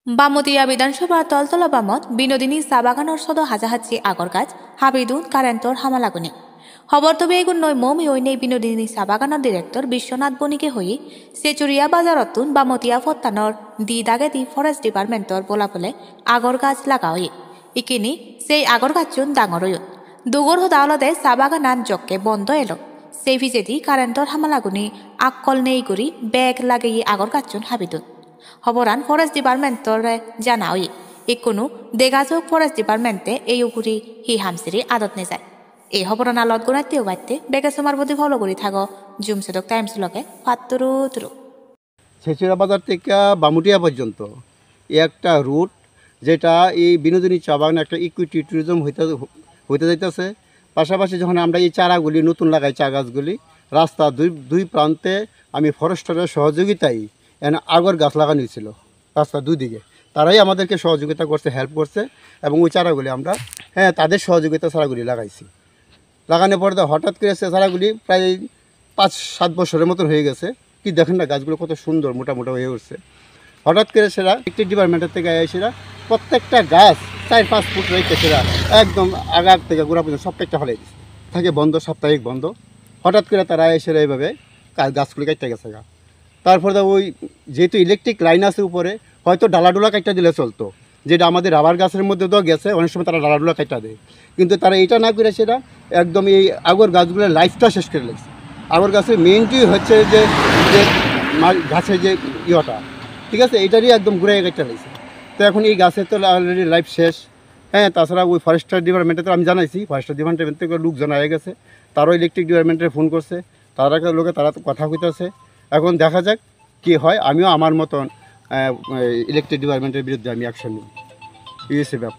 বামতিয়া বিধানসভার তলতলা বামত বিনোদিনী চাবাগানৰ সদ হাজাহাজি আগর গাছ হাবিদুন কারেন্টর হামালাগুনি খবর তবে এগুন নয় মমি ওই নেই বিনোদিনী চাবাগানের ডিরেক্টর বিশ্বনাথ বণিকে হয়ে সেচুরিয়া বাজারতুন বামতিয়া ফত্তানর দি দাগেদি ফরেস্ট ডিপার্টমেন্টর বলে আগর গাছ লাগা হয়ে ইকিনি সেই আগর গাছুন ডাঙর হইত দুগর হদাওলতে চাবাগানান জককে বন্ধ এলো সেই ভিজেদি কারেন্টর হামালাগুনি আকল নেই করি ব্যাগ লাগিয়ে আগর গাছুন হাবিদুন খবরান ফরেস্ট ডিপার্টমেন্টরে জানাওই ইকুনো দেগাযোগ ফরেস্ট ডিপার্টমেন্টে এই উগুরি হি হামসিরি আদত নে যায় এই খবরান আলত গুণাতেও বাইতে বেগে সমার প্রতি ফলো করি থাকো জুম সেদক টাইমস লগে ফাত্তুরু তুরু ছেচুরা বাজার থেকে বামুটিয়া পর্যন্ত একটা রুট যেটা এই বিনোদিনী চা বাগানে একটা ইকুইটি ট্যুরিজম হইতে যাইতেছে। পাশাপাশি যখন আমরা এই চারাগুলি নতুন লাগাই চা গাছগুলি রাস্তা দুই প্রান্তে আমি ফরেস্টারের সহযোগিতায় এনে আগর গাছ লাগানো হয়েছিল রাস্তা দুই দিকে। তারাই আমাদেরকে সহযোগিতা করছে, হেল্প করছে এবং ওই চারাগুলি আমরা তাদের সহযোগিতা চারাগুলি লাগাইছি। লাগানোর পরে হঠাৎ করে সে চারাগুলি প্রায় 5-7 বছরের মতন হয়ে গেছে। কি দেখেন না গাছগুলো কত সুন্দর মোটা মোটা হয়ে উঠছে। হঠাৎ করে সেরা একটি ডিপার্টমেন্টের থেকে সেরা প্রত্যেকটা গাছ 4-5 ফুট রেখে সেরা একদম আগার থেকে গোড়া পর্যন্ত প্রত্যেকটা ফেলে দিচ্ছে থাকে বন্ধ, সাপ্তাহিক বন্ধ। হঠাৎ করে তারা এসে এইভাবে গাছগুলি কাটতে গেছে গা। তারপরে ওই যেহেতু ইলেকট্রিক লাইন আছে উপরে, হয়তো ডালাডোলা কাটটা দিলে চলতো, যেটা আমাদের রাবার গাছের মধ্যে তো গেছে, অনেক সময় তারা ডালাডোলা কাটটা দেয়। কিন্তু তারা এটা না করে সেটা একদম এই আগর গাছগুলোর লাইফটা শেষ করে লেগেছে। আগর গাছের মেইনটি হচ্ছে যে গাছের যে ইয়েটা, ঠিক আছে, এটারই একদম ঘুরে কাটটা লেগেছে। তো এখন এই গাছের তো অলরেডি লাইফ শেষ। তাছাড়া ওই ফরেস্টার ডিপার্টমেন্টে তো আমি জানাইছি, ফরেস্টার ডিপার্টমেন্ট থেকে লোকজন হয়ে গেছে, তারাও ইলেকট্রিক ডিপার্টমেন্টে ফোন করছে, তারা তো কথা কইতেছে। এখন দেখা যাক কী হয়। আমিও আমার মতন ইলেকট্রিক ডিপার্টমেন্টের বিরুদ্ধে আমি অ্যাকশন নিই, এই ব্যাপার।